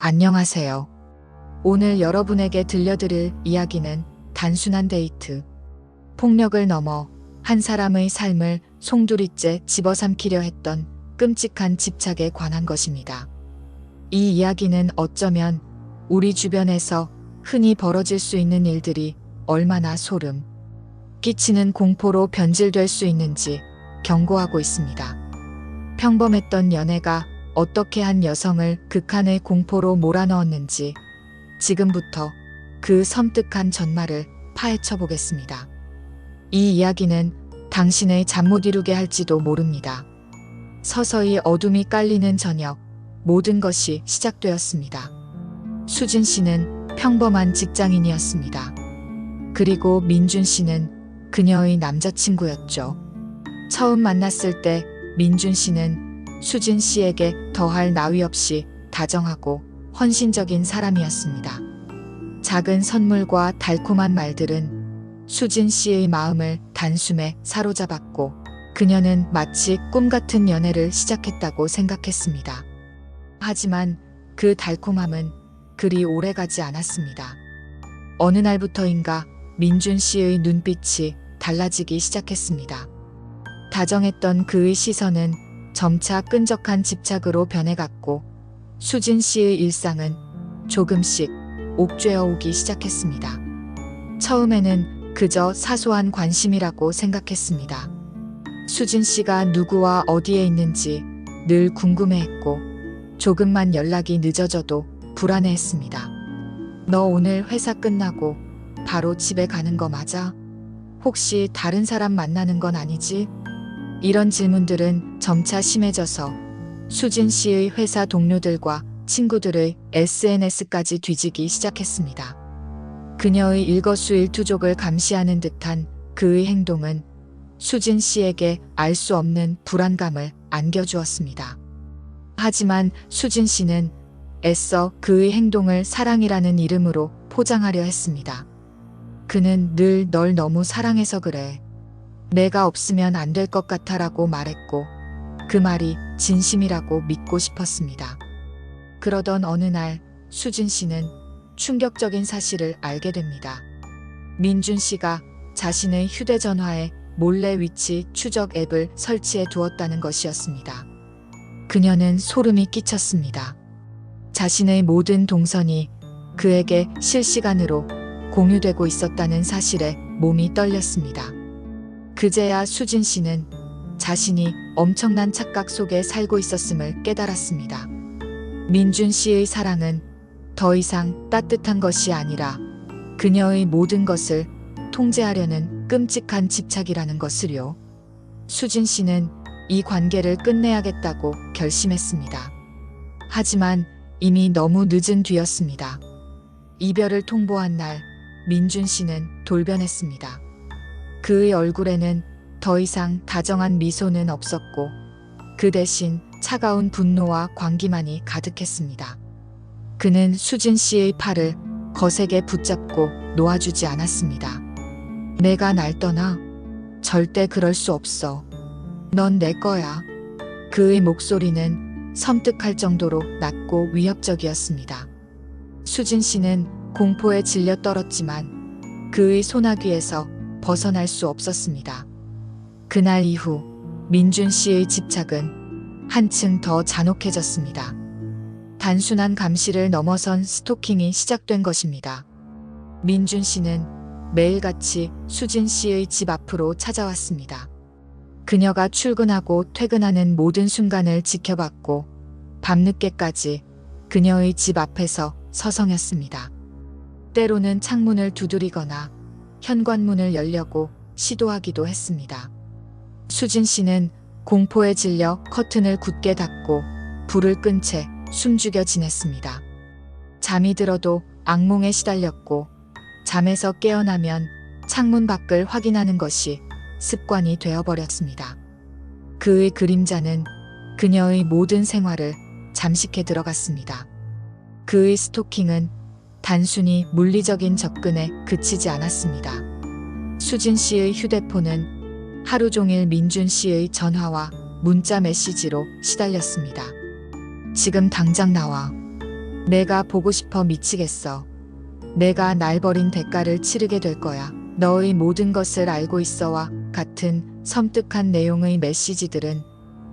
안녕하세요. 오늘 여러분에게 들려드릴 이야기는 단순한 데이트, 폭력을 넘어 한 사람의 삶을 송두리째 집어삼키려 했던 끔찍한 집착에 관한 것입니다. 이 이야기는 어쩌면 우리 주변에서 흔히 벌어질 수 있는 일들이 얼마나 소름 끼치는 공포로 변질될 수 있는지 경고하고 있습니다. 평범했던 연애가 어떻게 한 여성을 극한의 공포로 몰아넣었는지 지금부터 그 섬뜩한 전말을 파헤쳐 보겠습니다. 이 이야기는 당신의 잠 못 이루게 할지도 모릅니다. 서서히 어둠이 깔리는 저녁, 모든 것이 시작되었습니다. 수진 씨는 평범한 직장인이었습니다. 그리고 민준 씨는 그녀의 남자친구였죠. 처음 만났을 때 민준 씨는 수진 씨에게 더할 나위 없이 다정하고 헌신적인 사람이었습니다. 작은 선물과 달콤한 말들은 수진 씨의 마음을 단숨에 사로잡았고 그녀는 마치 꿈 같은 연애를 시작했다고 생각했습니다. 하지만 그 달콤함은 그리 오래가지 않았습니다. 어느 날부터인가 민준 씨의 눈빛이 달라지기 시작했습니다. 다정했던 그의 시선은 점차 끈적한 집착으로 변해갔고 수진 씨의 일상은 조금씩 옥죄어 오기 시작했습니다. 처음에는 그저 사소한 관심이라고 생각했습니다. 수진 씨가 누구와 어디에 있는지 늘 궁금해했고 조금만 연락이 늦어져도 불안해했습니다. 너 오늘 회사 끝나고 바로 집에 가는 거 맞아? 혹시 다른 사람 만나는 건 아니지? 이런 질문들은 점차 심해져서 수진 씨의 회사 동료들과 친구들의 SNS까지 뒤지기 시작했습니다. 그녀의 일거수일투족을 감시하는 듯한 그의 행동은 수진 씨에게 알 수 없는 불안감을 안겨주었습니다. 하지만 수진 씨는 애써 그의 행동을 사랑이라는 이름으로 포장하려 했습니다. 그는 늘 널 너무 사랑해서 그래. 내가 없으면 안 될 것 같아라고 말했고 그 말이 진심이라고 믿고 싶었습니다. 그러던 어느 날 수진 씨는 충격적인 사실을 알게 됩니다. 민준 씨가 자신의 휴대전화에 몰래 위치 추적 앱을 설치해 두었다는 것이었습니다. 그녀는 소름이 끼쳤습니다. 자신의 모든 동선이 그에게 실시간으로 공유되고 있었다는 사실에 몸이 떨렸습니다. 그제야 수진 씨는 자신이 엄청난 착각 속에 살고 있었음을 깨달았습니다. 민준 씨의 사랑은 더 이상 따뜻한 것이 아니라 그녀의 모든 것을 통제하려는 끔찍한 집착이라는 것을요. 수진 씨는 이 관계를 끝내야겠다고 결심했습니다. 하지만 이미 너무 늦은 뒤였습니다. 이별을 통보한 날 민준 씨는 돌변했습니다. 그의 얼굴에는 더 이상 다정한 미소는 없었고 그 대신 차가운 분노와 광기만이 가득했습니다. 그는 수진 씨의 팔을 거세게 붙잡고 놓아주지 않았습니다. 내가 날 떠나? 절대 그럴 수 없어. 넌 내 거야. 그의 목소리는 섬뜩할 정도로 낮고 위협적이었습니다. 수진 씨는 공포에 질려 떨었지만 그의 소나귀에서 벗어날 수 없었습니다. 그날 이후 민준 씨의 집착은 한층 더 잔혹해졌습니다. 단순한 감시를 넘어선 스토킹이 시작된 것입니다. 민준 씨는 매일같이 수진 씨의 집 앞으로 찾아왔습니다. 그녀가 출근하고 퇴근하는 모든 순간을 지켜봤고 밤늦게까지 그녀의 집 앞에서 서성였습니다. 때로는 창문을 두드리거나 현관문을 열려고 시도하기도 했습니다. 수진 씨는 공포에 질려 커튼을 굳게 닫고 불을 끈 채 숨죽여 지냈습니다. 잠이 들어도 악몽에 시달렸고 잠에서 깨어나면 창문 밖을 확인하는 것이 습관이 되어버렸습니다. 그의 그림자는 그녀의 모든 생활을 잠식해 들어갔습니다. 그의 스토킹은 단순히 물리적인 접근에 그치지 않았습니다. 수진 씨의 휴대폰은 하루 종일 민준 씨의 전화와 문자 메시지로 시달렸습니다. 지금 당장 나와. 내가 보고 싶어 미치겠어. 내가 날 버린 대가를 치르게 될 거야. 너의 모든 것을 알고 있어와 같은 섬뜩한 내용의 메시지들은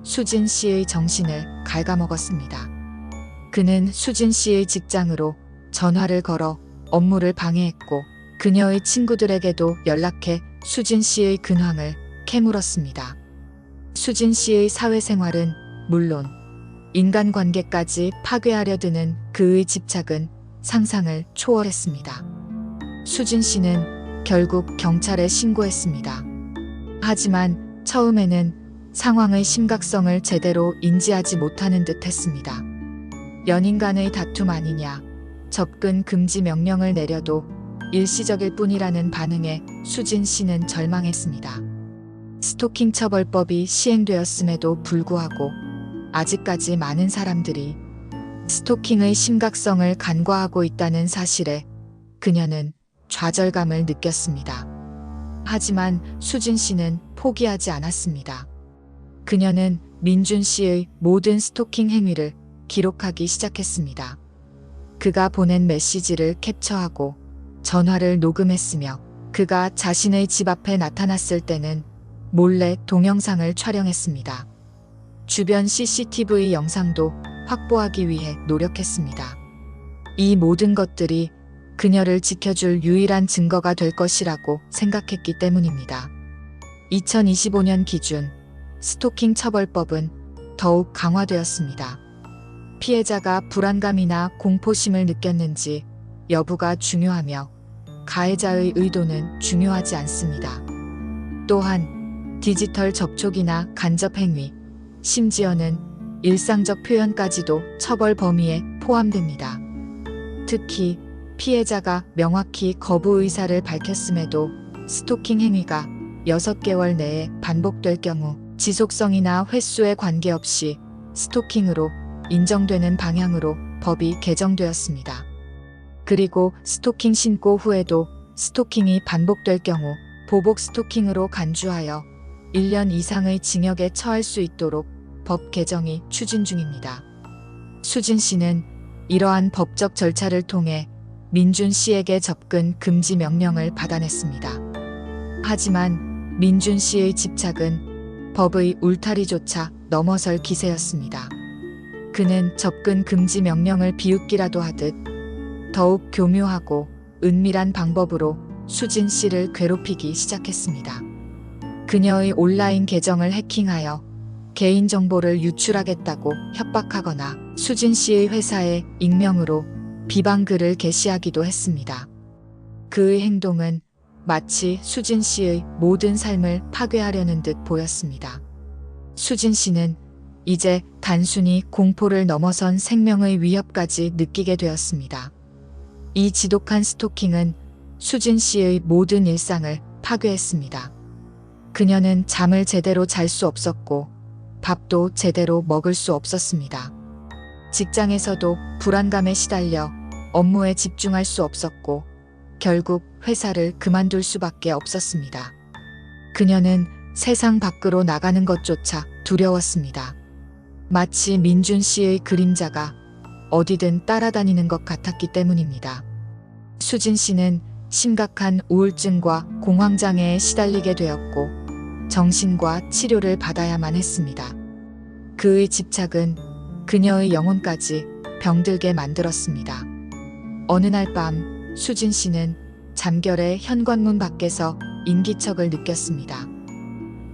수진 씨의 정신을 갉아먹었습니다. 그는 수진 씨의 직장으로 전화를 걸어 업무를 방해했고 그녀의 친구들에게도 연락해 수진 씨의 근황을 캐물었습니다. 수진 씨의 사회생활은 물론 인간관계까지 파괴하려 드는 그의 집착은 상상을 초월했습니다. 수진 씨는 결국 경찰에 신고했습니다. 하지만 처음에는 상황의 심각성을 제대로 인지하지 못하는 듯 했습니다. 연인 간의 다툼 아니냐, 접근 금지 명령을 내려도 일시적일 뿐이라는 반응에 수진 씨는 절망했습니다. 스토킹 처벌법이 시행되었음에도 불구하고 아직까지 많은 사람들이 스토킹의 심각성을 간과하고 있다는 사실에 그녀는 좌절감을 느꼈습니다. 하지만 수진 씨는 포기하지 않았습니다. 그녀는 민준 씨의 모든 스토킹 행위를 기록하기 시작했습니다. 그가 보낸 메시지를 캡처하고 전화를 녹음했으며 그가 자신의 집 앞에 나타났을 때는 몰래 동영상을 촬영했습니다. 주변 CCTV 영상도 확보하기 위해 노력했습니다. 이 모든 것들이 그녀를 지켜줄 유일한 증거가 될 것이라고 생각했기 때문입니다. 2025년 기준 스토킹 처벌법은 더욱 강화되었습니다. 피해자가 불안감이나 공포심을 느꼈는지 여부가 중요하며 가해자의 의도는 중요하지 않습니다. 또한 디지털 접촉이나 간접 행위, 심지어는 일상적 표현까지도 처벌 범위에 포함됩니다. 특히 피해자가 명확히 거부 의사를 밝혔음에도 스토킹 행위가 6개월 내에 반복될 경우 지속성이나 횟수에 관계없이 스토킹으로 인정되는 방향으로 법이 개정되었습니다. 그리고 스토킹 신고 후에도 스토킹이 반복될 경우 보복 스토킹으로 간주하여 1년 이상의 징역에 처할 수 있도록 법 개정이 추진 중입니다. 수진 씨는 이러한 법적 절차를 통해 민준 씨에게 접근 금지 명령을 받아냈습니다. 하지만 민준 씨의 집착은 법의 울타리조차 넘어설 기세였습니다. 그는 접근 금지 명령을 비웃기라도 하듯 더욱 교묘하고 은밀한 방법으로 수진 씨를 괴롭히기 시작했습니다. 그녀의 온라인 계정을 해킹하여 개인정보를 유출하겠다고 협박하거나 수진 씨의 회사에 익명으로 비방글을 게시하기도 했습니다. 그의 행동은 마치 수진 씨의 모든 삶을 파괴하려는 듯 보였습니다. 수진 씨는 이제 단순히 공포를 넘어선 생명의 위협까지 느끼게 되었습니다. 이 지독한 스토킹은 수진 씨의 모든 일상을 파괴했습니다. 그녀는 잠을 제대로 잘 수 없었고 밥도 제대로 먹을 수 없었습니다. 직장에서도 불안감에 시달려 업무에 집중할 수 없었고 결국 회사를 그만둘 수밖에 없었습니다. 그녀는 세상 밖으로 나가는 것조차 두려웠습니다. 마치 민준 씨의 그림자가 어디든 따라다니는 것 같았기 때문입니다. 수진 씨는 심각한 우울증과 공황장애에 시달리게 되었고 정신과 치료를 받아야만 했습니다. 그의 집착은 그녀의 영혼까지 병들게 만들었습니다. 어느 날 밤 수진 씨는 잠결에 현관문 밖에서 인기척을 느꼈습니다.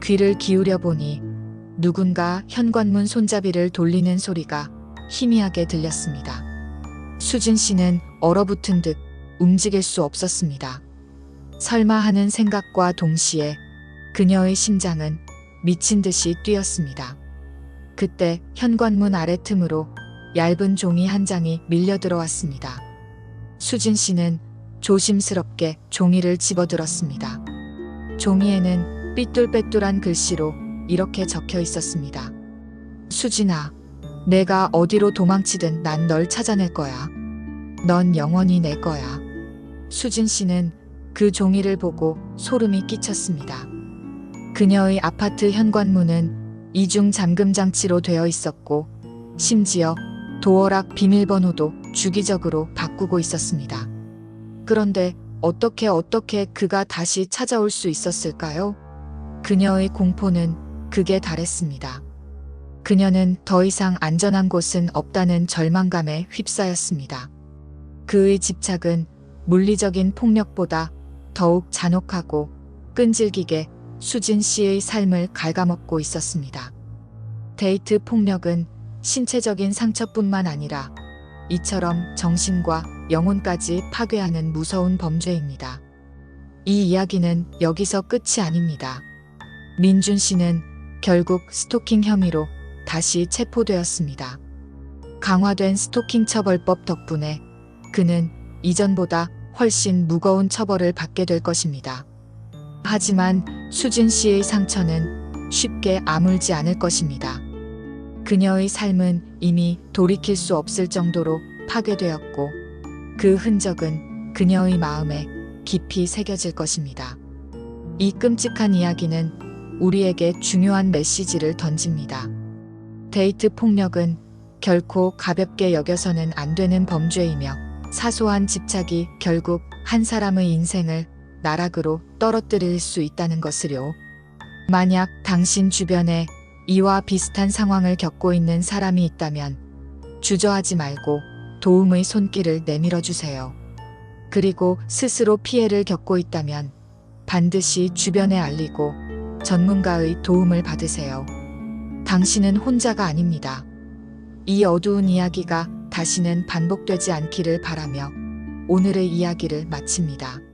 귀를 기울여 보니 누군가 현관문 손잡이를 돌리는 소리가 희미하게 들렸습니다. 수진 씨는 얼어붙은 듯 움직일 수 없었습니다. 설마 하는 생각과 동시에 그녀의 심장은 미친 듯이 뛰었습니다. 그때 현관문 아래 틈으로 얇은 종이 한 장이 밀려 들어왔습니다. 수진 씨는 조심스럽게 종이를 집어들었습니다. 종이에는 삐뚤빼뚤한 글씨로 이렇게 적혀 있었습니다. 수진아, 내가 어디로 도망치든 난 널 찾아낼 거야. 넌 영원히 내 거야. 수진 씨는 그 종이를 보고 소름이 끼쳤습니다. 그녀의 아파트 현관문은 이중 잠금 장치로 되어 있었고 심지어 도어락 비밀번호도 주기적으로 바꾸고 있었습니다. 그런데 어떻게 그가 다시 찾아올 수 있었을까요? 그녀의 공포는 극에 달했습니다. 그녀는 더 이상 안전한 곳은 없다는 절망감에 휩싸였습니다. 그의 집착은 물리적인 폭력보다 더욱 잔혹하고 끈질기게 수진 씨의 삶을 갉아먹고 있었습니다. 데이트 폭력은 신체적인 상처뿐만 아니라 이처럼 정신과 영혼까지 파괴하는 무서운 범죄입니다. 이 이야기는 여기서 끝이 아닙니다. 민준 씨는 결국 스토킹 혐의로 다시 체포되었습니다. 강화된 스토킹 처벌법 덕분에 그는 이전보다 훨씬 무거운 처벌을 받게 될 것입니다. 하지만 수진 씨의 상처는 쉽게 아물지 않을 것입니다. 그녀의 삶은 이미 돌이킬 수 없을 정도로 파괴되었고 그 흔적은 그녀의 마음에 깊이 새겨질 것입니다. 이 끔찍한 이야기는 우리에게 중요한 메시지를 던집니다. 데이트 폭력은 결코 가볍게 여겨서는 안 되는 범죄이며 사소한 집착이 결국 한 사람의 인생을 나락으로 떨어뜨릴 수 있다는 것을요. 만약 당신 주변에 이와 비슷한 상황을 겪고 있는 사람이 있다면 주저하지 말고 도움의 손길을 내밀어 주세요. 그리고 스스로 피해를 겪고 있다면 반드시 주변에 알리고 전문가의 도움을 받으세요. 당신은 혼자가 아닙니다. 이 어두운 이야기가 다시는 반복되지 않기를 바라며 오늘의 이야기를 마칩니다.